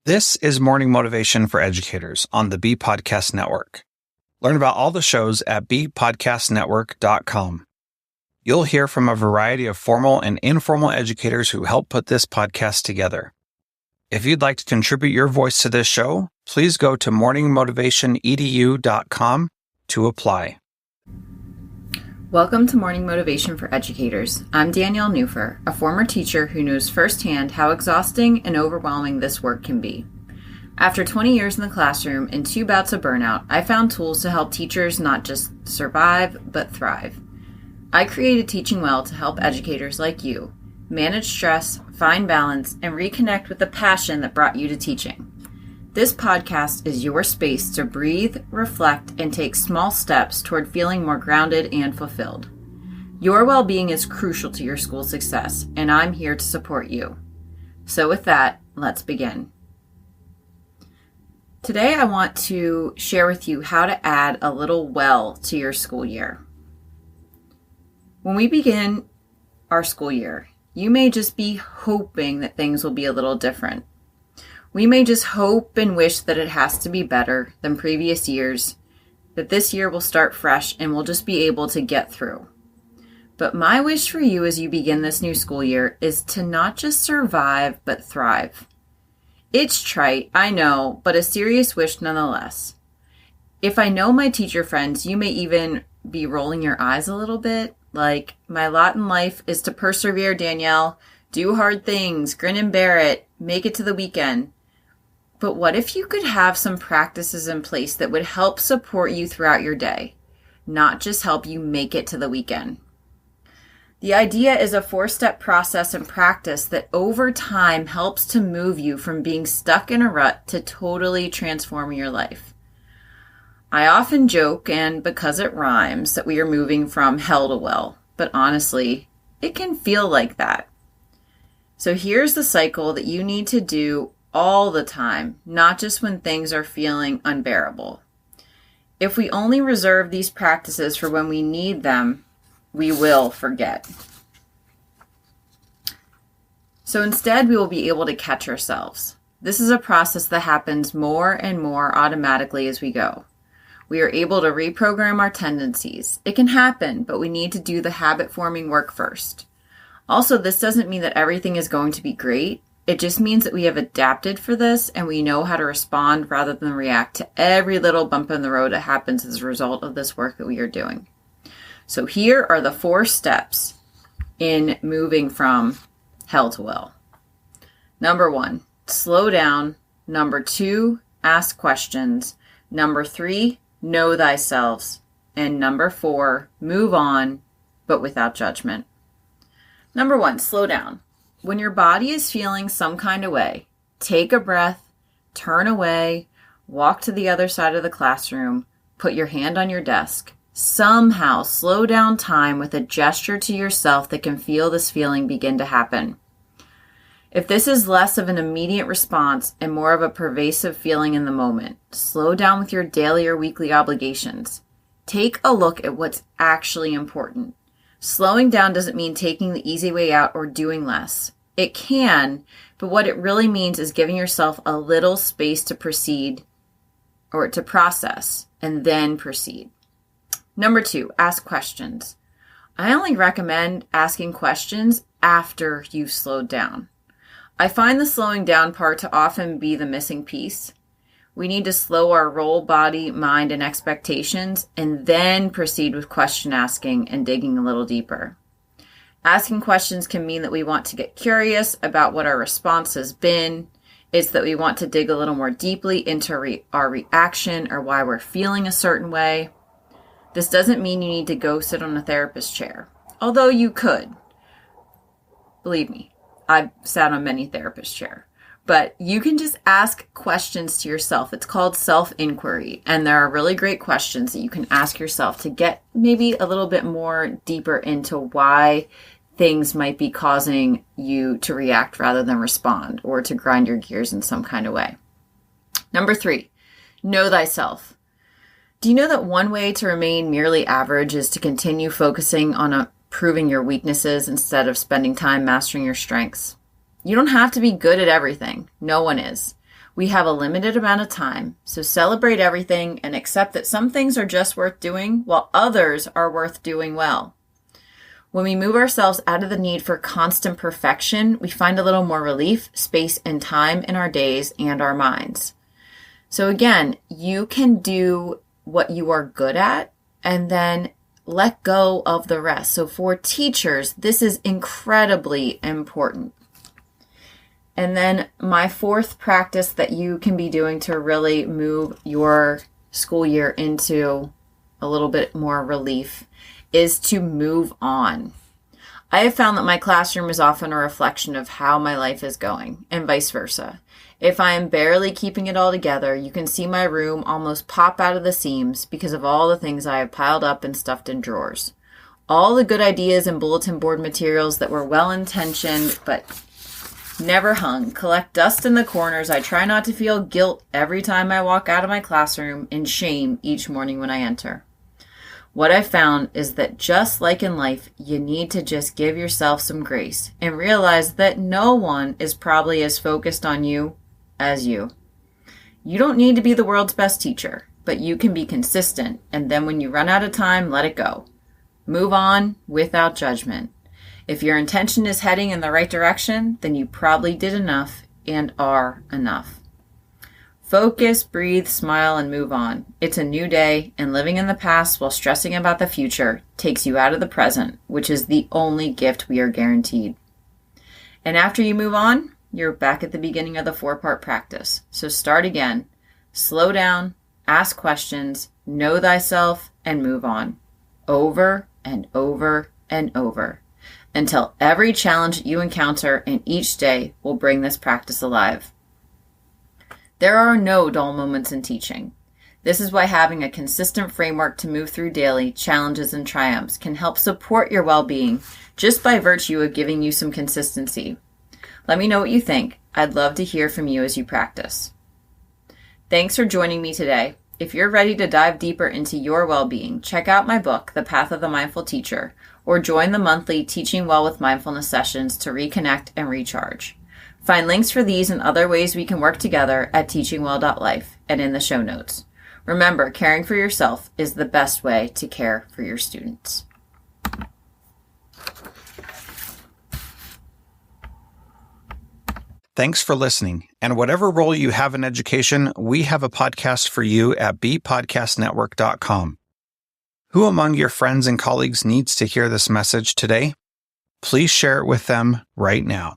This is Morning Motivation for Educators on the Bee Podcast Network. Learn about all the shows at beepodcastnetwork.com. You'll hear from a variety of formal and informal educators who help put this podcast together. If you'd like to contribute your voice to this show, please go to morningmotivationedu.com to apply. Welcome to Morning Motivation for Educators. I'm Danielle Nuhfer, a former teacher who knows firsthand how exhausting and overwhelming this work can be. After 20 years in the classroom and 2 bouts of burnout, I found tools to help teachers not just survive, but thrive. I created Teaching Well to help educators like you manage stress, find balance, and reconnect with the passion that brought you to teaching. This podcast is your space to breathe, reflect, and take small steps toward feeling more grounded and fulfilled. Your well-being is crucial to your school's success, and I'm here to support you. So with that, let's begin. Today I want to share with you how to add a little well to your school year. When we begin our school year, you may just be hoping that things will be a little different. We may just hope and wish that it has to be better than previous years, that this year will start fresh and we'll just be able to get through. But my wish for you as you begin this new school year is to not just survive, but thrive. It's trite, I know, but a serious wish nonetheless. If I know my teacher friends, you may even be rolling your eyes a little bit, like, my lot in life is to persevere, Danielle, do hard things, grin and bear it, make it to the weekend. But what if you could have some practices in place that would help support you throughout your day, not just help you make it to the weekend? The idea is a 4-step process and practice that over time helps to move you from being stuck in a rut to totally transforming your life. I often joke, and because it rhymes, that we are moving from hell to well, but honestly, it can feel like that. So here's the cycle that you need to do all the time, not just when things are feeling unbearable. If we only reserve these practices for when we need them, we will forget. So instead, we will be able to catch ourselves. This is a process that happens more and more automatically as we go. We are able to reprogram our tendencies. It can happen, but we need to do the habit-forming work first. Also, this doesn't mean that everything is going to be great. It just means that we have adapted for this and we know how to respond rather than react to every little bump in the road that happens as a result of this work that we are doing. So here are the 4 steps in moving from hell to well. Number 1, slow down. Number 2, ask questions. Number 3, know thyself. And number 4, move on, but without judgment. Number 1, slow down. When your body is feeling some kind of way, take a breath, turn away, walk to the other side of the classroom, put your hand on your desk. Somehow slow down time with a gesture to yourself that can feel this feeling begin to happen. If this is less of an immediate response and more of a pervasive feeling in the moment, slow down with your daily or weekly obligations. Take a look at what's actually important. Slowing down doesn't mean taking the easy way out or doing less. It can, but what it really means is giving yourself a little space to proceed or to process and then proceed. Number 2, ask questions. I only recommend asking questions after you've slowed down. I find the slowing down part to often be the missing piece. We need to slow our roll, body, mind, and expectations, and then proceed with question asking and digging a little deeper. Asking questions can mean that we want to get curious about what our response has been. It's that we want to dig a little more deeply into our reaction or why we're feeling a certain way. This doesn't mean you need to go sit on a therapist chair, although you could. Believe me, I've sat on many therapist chairs. But you can just ask questions to yourself. It's called self-inquiry. And there are really great questions that you can ask yourself to get maybe a little bit more deeper into why things might be causing you to react rather than respond or to grind your gears in some kind of way. Number 3, know thyself. Do you know that one way to remain merely average is to continue focusing on improving your weaknesses instead of spending time mastering your strengths? You don't have to be good at everything. No one is. We have a limited amount of time, so celebrate everything and accept that some things are just worth doing while others are worth doing well. When we move ourselves out of the need for constant perfection, we find a little more relief, space, and time in our days and our minds. So again, you can do what you are good at and then let go of the rest. So for teachers, this is incredibly important. And then my fourth practice that you can be doing to really move your school year into a little bit more relief is to move on. I have found that my classroom is often a reflection of how my life is going, and vice versa. If I am barely keeping it all together, you can see my room almost pop out of the seams because of all the things I have piled up and stuffed in drawers. All the good ideas and bulletin board materials that were well-intentioned but never hung collect dust in the corners. I try not to feel guilt every time I walk out of my classroom and shame each morning when I enter. What I found is that just like in life, you need to just give yourself some grace and realize that no one is probably as focused on you as you. You don't need to be the world's best teacher, but you can be consistent, and then when you run out of time, let it go. Move on without judgment. If your intention is heading in the right direction, then you probably did enough and are enough. Focus, breathe, smile, and move on. It's a new day, and living in the past while stressing about the future takes you out of the present, which is the only gift we are guaranteed. And after you move on, you're back at the beginning of the 4-part practice. So start again. Slow down, ask questions, know thyself, and move on. Over and over and over. Until every challenge that you encounter in each day will bring this practice alive. There are no dull moments in teaching. This is why having a consistent framework to move through daily challenges and triumphs can help support your well-being just by virtue of giving you some consistency. Let me know what you think. I'd love to hear from you as you practice. Thanks for joining me today. If you're ready to dive deeper into your well-being, check out my book, The Path of the Mindful Teacher, or join the monthly Teaching Well with Mindfulness sessions to reconnect and recharge. Find links for these and other ways we can work together at teachingwell.life and in the show notes. Remember, caring for yourself is the best way to care for your students. Thanks for listening. And whatever role you have in education, we have a podcast for you at bpodcastnetwork.com. Who among your friends and colleagues needs to hear this message today? Please share it with them right now.